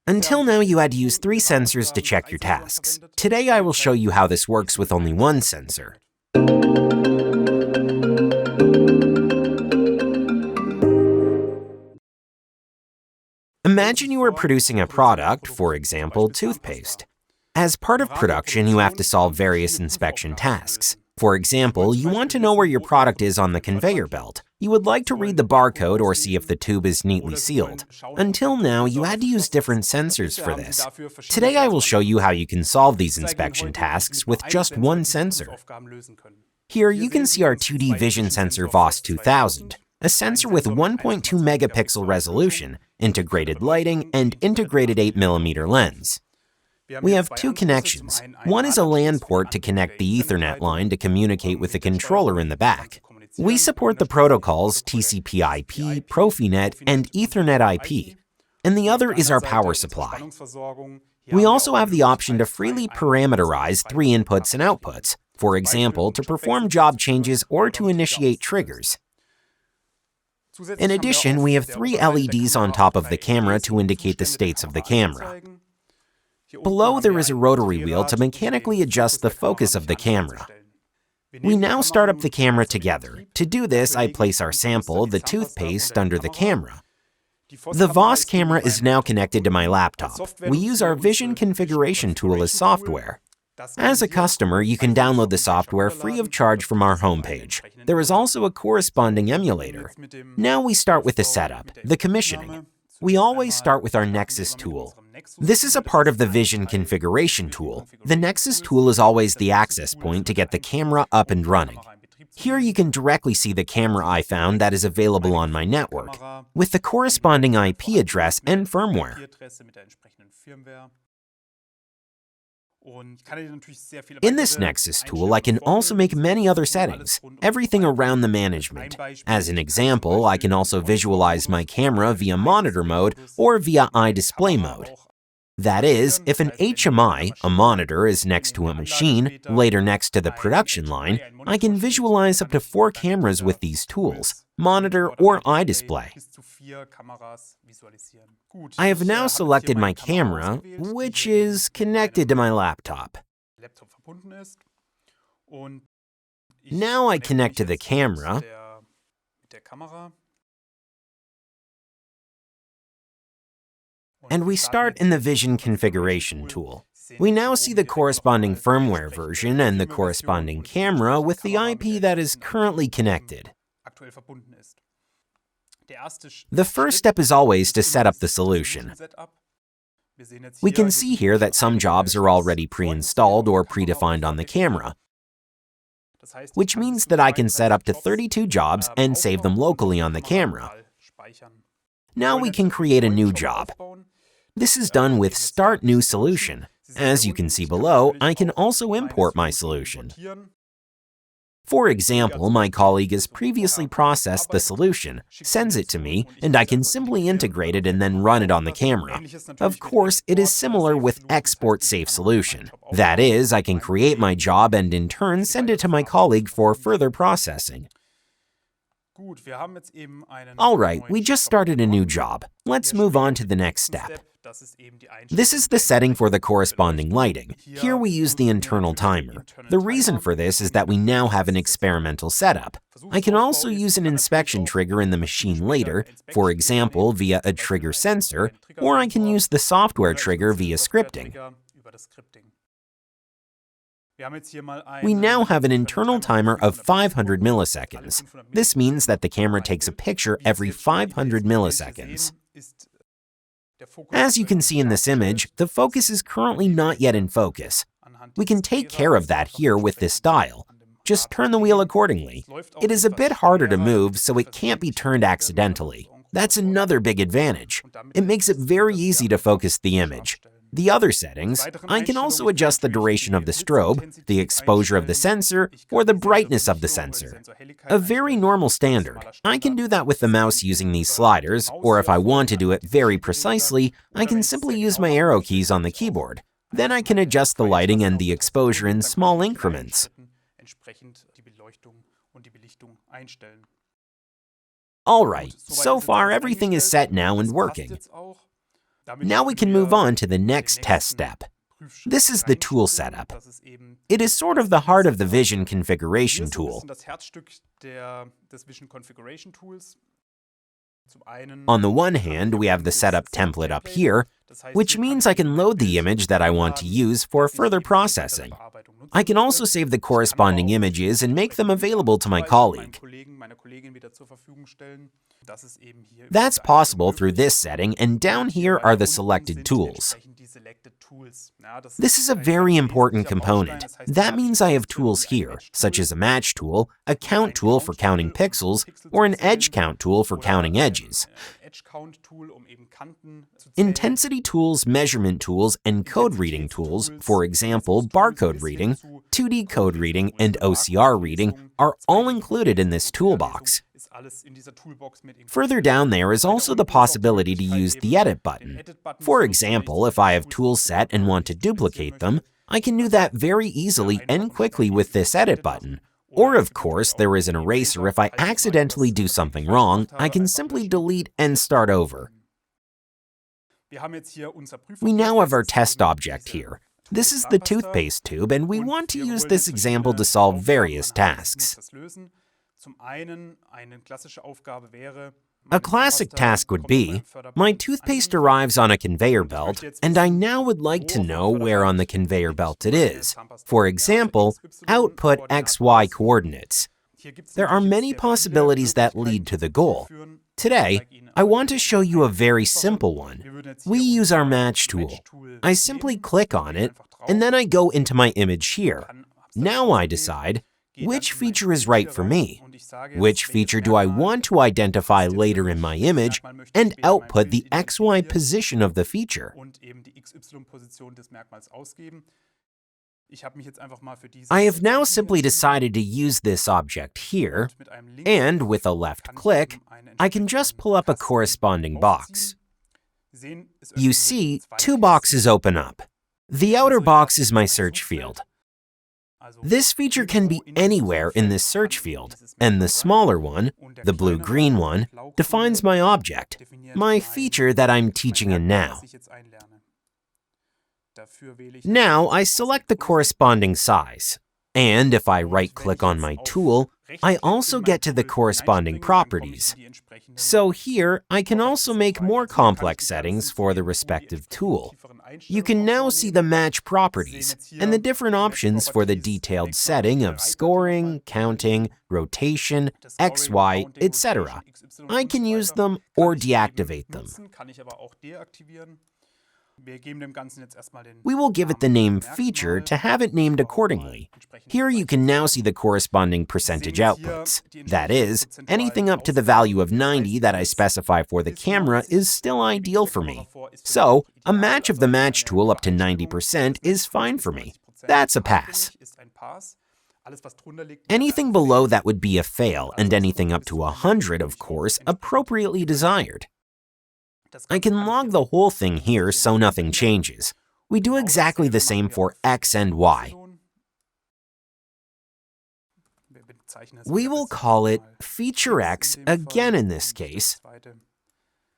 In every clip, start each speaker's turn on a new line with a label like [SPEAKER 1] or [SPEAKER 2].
[SPEAKER 1] Until now, you had to use 3 sensors to check your tasks. Today, I will show you how this works with only 1 sensor. Imagine you are producing a product, for example, toothpaste. As part of production, you have to solve various inspection tasks. For example, you want to know where your product is on the conveyor belt. You would like to read the barcode or see if the tube is neatly sealed. Until now, you had to use different sensors for this. Today, I will show you how you can solve these inspection tasks with just 1 sensor. Here, you can see our 2D vision sensor VOS2000, a sensor with 1.2 megapixel resolution, integrated lighting, and integrated 8mm lens. We have 2 connections. One is a LAN port to connect the Ethernet line to communicate with the controller in the back. We support the protocols TCP/IP, Profinet, and Ethernet IP. And the other is our power supply. We also have the option to freely parameterize 3 inputs and outputs, for example, to perform job changes or to initiate triggers. In addition, we have 3 LEDs on top of the camera to indicate the states of the camera. Below, there is a rotary wheel to mechanically adjust the focus of the camera. We now start up the camera together. To do this, I place our sample, the toothpaste, under the camera. The VOS camera is now connected to my laptop. We use our vision configuration tool as software. As a customer, you can download the software free of charge from our homepage. There is also a corresponding emulator. Now we start with the setup, the commissioning. We always start with our Nexus tool. This is a part of the vision configuration tool. The Nexus tool is always the access point to get the camera up and running. Here you can directly see the camera I found that is available on my network, with the corresponding IP address and firmware. In this Nexus tool, I can also make many other settings, everything around the management. As an example, I can also visualize my camera via monitor mode or via iDisplay mode. That is, if an HMI, a monitor, is next to a machine, later next to the production line, I can visualize up to 4 cameras with these tools, monitor or iDisplay. I have now selected my camera, which is connected to my laptop. Now I connect to the camera, and we start in the Vision Configuration tool. We now see the corresponding firmware version and the corresponding camera with the IP that is currently connected. The first step is always to set up the solution. We can see here that some jobs are already pre-installed or predefined on the camera, which means that I can set up to 32 jobs and save them locally on the camera. Now we can create a new job. This is done with Start New Solution. As you can see below, I can also import my solution. For example, my colleague has previously processed the solution, sends it to me, and I can simply integrate it and then run it on the camera. Of course, it is similar with Export Safe Solution. That is, I can create my job and in turn send it to my colleague for further processing. Alright, we just started a new job. Let's move on to the next step. This is the setting for the corresponding lighting. Here we use the internal timer. The reason for this is that we now have an experimental setup. I can also use an inspection trigger in the machine later, for example via a trigger sensor, or I can use the software trigger via scripting. We now have an internal timer of 500 milliseconds. This means that the camera takes a picture every 500 milliseconds. As you can see in this image, the focus is currently not yet in focus. We can take care of that here with this dial. Just turn the wheel accordingly. It is a bit harder to move, so it can't be turned accidentally. That's another big advantage. It makes it very easy to focus the image. The other settings, I can also adjust the duration of the strobe, the exposure of the sensor, or the brightness of the sensor. A very normal standard. I can do that with the mouse using these sliders, or if I want to do it very precisely, I can simply use my arrow keys on the keyboard. Then I can adjust the lighting and the exposure in small increments. Alright, so far everything is set now and working. Now we can move on to the next test step. This is the tool setup. It is sort of the heart of the Vision configuration tool. On the one hand, we have the setup template up here, which means I can load the image that I want to use for further processing. I can also save the corresponding images and make them available to my colleague. That's possible through this setting, and down here are the selected tools. This is a very important component. That means I have tools here, such as a match tool, a count tool for counting pixels, or an edge count tool for counting edges. Intensity tools, measurement tools, and code reading tools, for example, barcode reading, 2D code reading, and OCR reading, are all included in this toolbox. Further down there is also the possibility to use the Edit button. For example, if I have tools set and want to duplicate them, I can do that very easily and quickly with this Edit button. Or, of course, there is an eraser. If I accidentally do something wrong, I can simply delete and start over. We now have our test object here. This is the toothpaste tube, and we want to use this example to solve various tasks. A classic task would be, my toothpaste arrives on a conveyor belt, and I now would like to know where on the conveyor belt it is. For example, output XY coordinates. There are many possibilities that lead to the goal. Today, I want to show you a very simple one. We use our match tool. I simply click on it, and then I go into my image here. Now I decide, which feature is right for me? Which feature do I want to identify later in my image, and output the XY position of the feature? I have now simply decided to use this object here, and with a left click, I can just pull up a corresponding box. You see, two boxes open up. The outer box is my search field. This feature can be anywhere in this search field, and the smaller one, the blue-green one, defines my object, my feature that I'm teaching in now. Now I select the corresponding size, and if I right-click on my tool, I also get to the corresponding properties. So here, I can also make more complex settings for the respective tool. You can now see the match properties and the different options for the detailed setting of scoring, counting, rotation, XY, etc. I can use them or deactivate them. We will give it the name feature to have it named accordingly. Here you can now see the corresponding percentage outputs. That is, anything up to the value of 90 that I specify for the camera is still ideal for me. So, a match of the match tool up to 90% is fine for me. That's a pass. Anything below that would be a fail, and anything up to 100, of course, appropriately desired. I can log the whole thing here so nothing changes. We do exactly the same for X and Y. We will call it Feature X again in this case,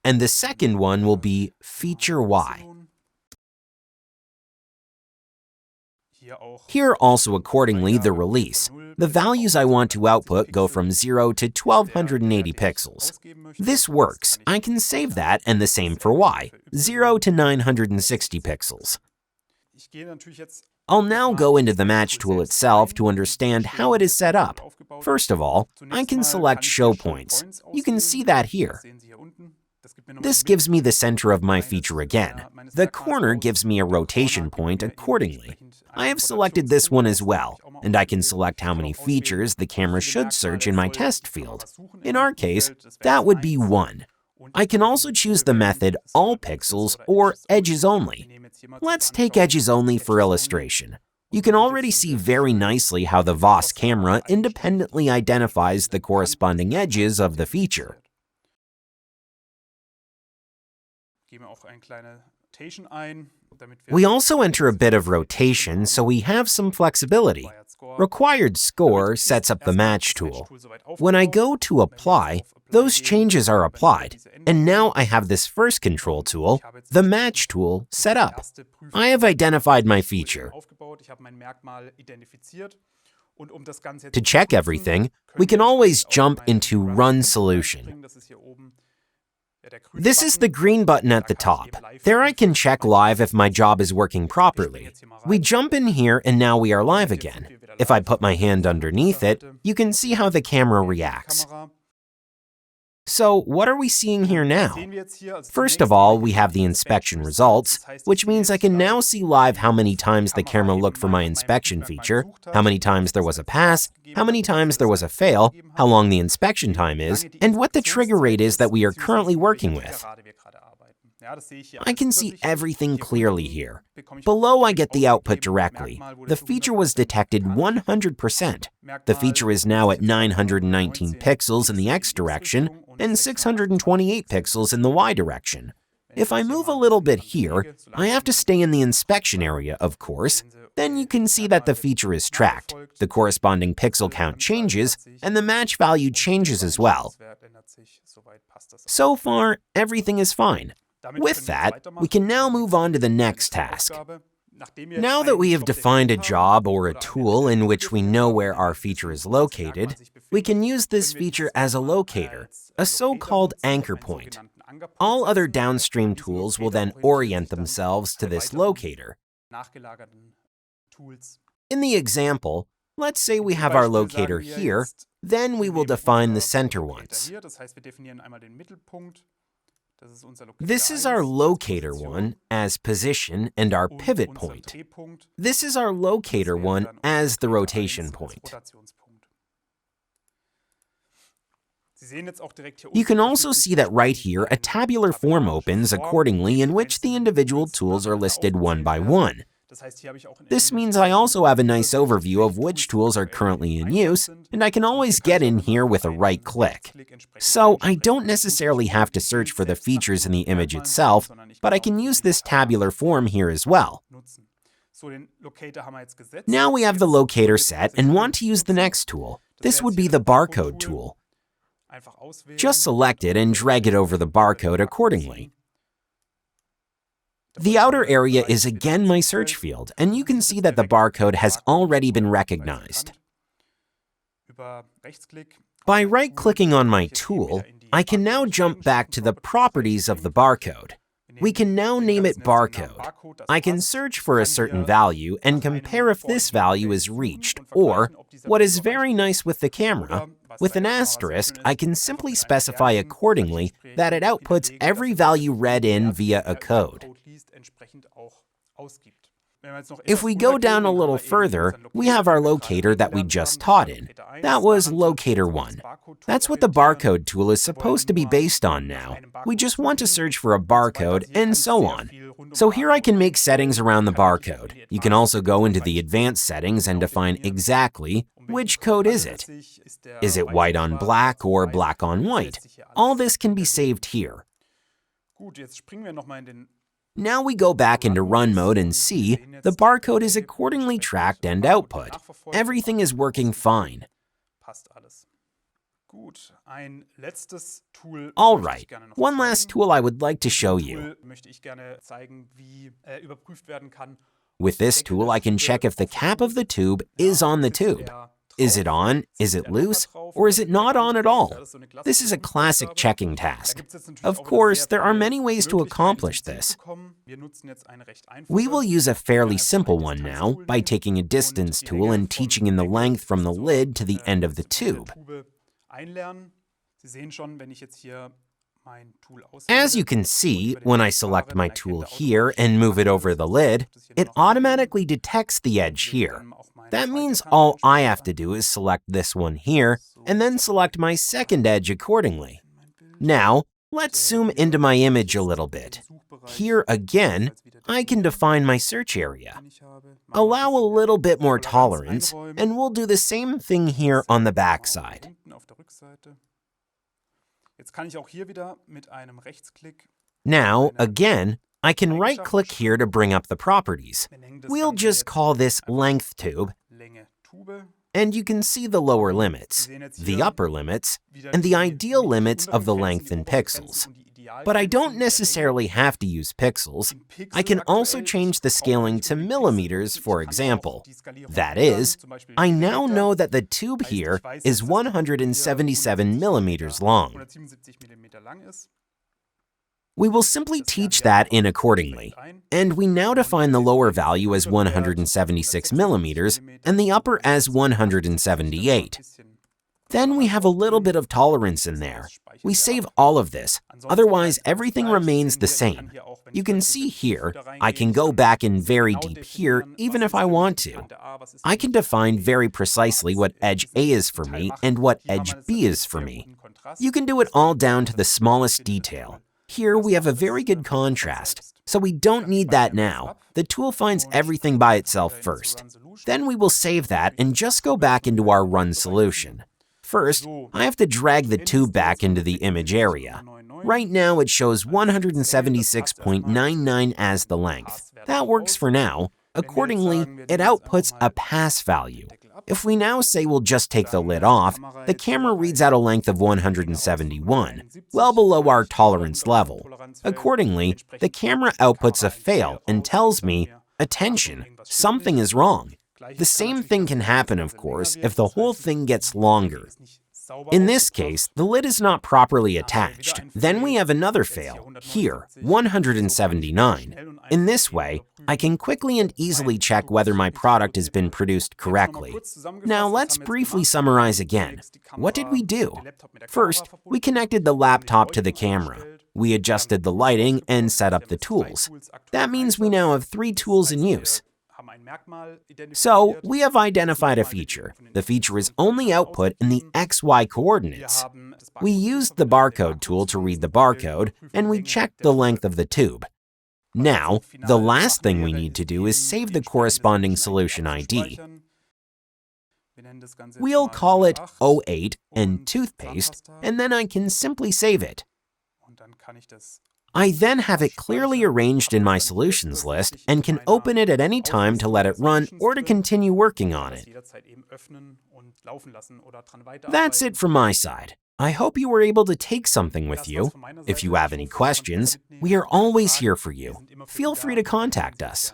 [SPEAKER 1] and the second one will be Feature Y. Here also accordingly the release. The values I want to output go from 0 to 1280 pixels. This works. I can save that, and the same for Y, 0 to 960 pixels. I'll now go into the match tool itself to understand how it is set up. First of all, I can select Show Points. You can see that here. This gives me the center of my feature again. The corner gives me a rotation point accordingly. I have selected this one as well, and I can select how many features the camera should search in my test field. In our case, that would be 1. I can also choose the method All Pixels or Edges Only. Let's take Edges Only for illustration. You can already see very nicely how the VOS camera independently identifies the corresponding edges of the feature. We also enter a bit of rotation so we have some flexibility. Required Score sets up the match tool. When I go to Apply, Those changes are applied, and now I have this first control tool, the Match tool, set up. I have identified my feature. To check everything, we can always jump into Run Solution. This is the green button at the top. There I can check live if my job is working properly. We jump in here and now we are live again. If I put my hand underneath it, you can see how the camera reacts. So what are we seeing here now? First of all, we have the inspection results, which means I can now see live how many times the camera looked for my inspection feature, how many times there was a pass, how many times there was a fail, how long the inspection time is, and what the trigger rate is that we are currently working with. I can see everything clearly here. Below, I get the output directly. The feature was detected 100%. The feature is now at 919 pixels in the X direction and 628 pixels in the Y direction. If I move a little bit here, I have to stay in the inspection area, of course. Then you can see that the feature is tracked, the corresponding pixel count changes, and the match value changes as well. So far, everything is fine. With that, we can now move on to the next task. Now that we have defined a job or a tool in which we know where our feature is located, we can use this feature as a locator, a so-called anchor point. All other downstream tools will then orient themselves to this locator. In the example, let's say we have our locator here, then we will define the center ones. This is our locator one as position and our pivot point. This is our locator one as the rotation point. You can also see that right here a tabular form opens accordingly in which the individual tools are listed one by one. This means I also have a nice overview of which tools are currently in use, and I can always get in here with a right click. So I don't necessarily have to search for the features in the image itself, but I can use this tabular form here as well. Now we have the locator set and want to use the next tool. This would be the barcode tool. Just select it and drag it over the barcode accordingly. The outer area is again my search field, and you can see that the barcode has already been recognized. By right-clicking on my tool, I can now jump back to the properties of the barcode. We can now name it barcode. I can search for a certain value and compare if this value is reached, or, what is very nice with the camera, with an asterisk, I can simply specify accordingly that it outputs every value read in via a code. If we go down a little further, we have our locator that we just taught in. That was locator 1. That's what the barcode tool is supposed to be based on now. We just want to search for a barcode and so on. So here I can make settings around the barcode. You can also go into the advanced settings and define exactly which code is it. Is it white on black or black on white? All this can be saved here. Now we go back into run mode and see the barcode is accordingly tracked and output. Everything is working fine. All right, one last tool I would like to show you. With this tool, I can check if the cap of the tube is on the tube. Is it on, is it loose, or is it not on at all? This is a classic checking task. Of course, there are many ways to accomplish this. We will use a fairly simple one now by taking a distance tool and teaching in the length from the lid to the end of the tube. As you can see, when I select my tool here and move it over the lid, it automatically detects the edge here. That means all I have to do is select this one here, and then select my second edge accordingly. Now, let's zoom into my image a little bit. Here again, I can define my search area. Allow a little bit more tolerance, and we'll do the same thing here on the back side. Now, again, I can right-click here to bring up the properties. We'll just call this length tube, and you can see the lower limits, the upper limits, and the ideal limits of the length in pixels. But I don't necessarily have to use pixels. I can also change the scaling to millimeters, for example. That is, I now know that the tube here is 177 millimeters long. We will simply teach that in accordingly, and we now define the lower value as 176 millimeters and the upper as 178. Then we have a little bit of tolerance in there. We save all of this, otherwise everything remains the same. You can see here, I can go back and vary deep here even if I want to. I can define very precisely what edge A is for me and what edge B is for me. You can do it all down to the smallest detail. Here we have a very good contrast, so we don't need that now. The tool finds everything by itself first. Then we will save that and just go back into our run solution. First, I have to drag the tube back into the image area. Right now it shows 176.99 as the length. That works for now. Accordingly, it outputs a pass value. If we now say we'll just take the lid off, the camera reads out a length of 171, well below our tolerance level. Accordingly, the camera outputs a fail and tells me, "Attention, something is wrong." The same thing can happen, of course, if the whole thing gets longer. In this case, the lid is not properly attached. Then we have another fail, here, 179. In this way, I can quickly and easily check whether my product has been produced correctly. Now let's briefly summarize again. What did we do? First, we connected the laptop to the camera. We adjusted the lighting and set up the tools. That means we now have 3 tools in use. So, we have identified a feature. The feature is only output in the XY coordinates. We used the barcode tool to read the barcode, and we checked the length of the tube. Now, the last thing we need to do is save the corresponding solution ID. We'll call it 08 and toothpaste, and then I can simply save it. I then have it clearly arranged in my solutions list and can open it at any time to let it run or to continue working on it. That's it from my side. I hope you were able to take something with you. If you have any questions, we are always here for you. Feel free to contact us.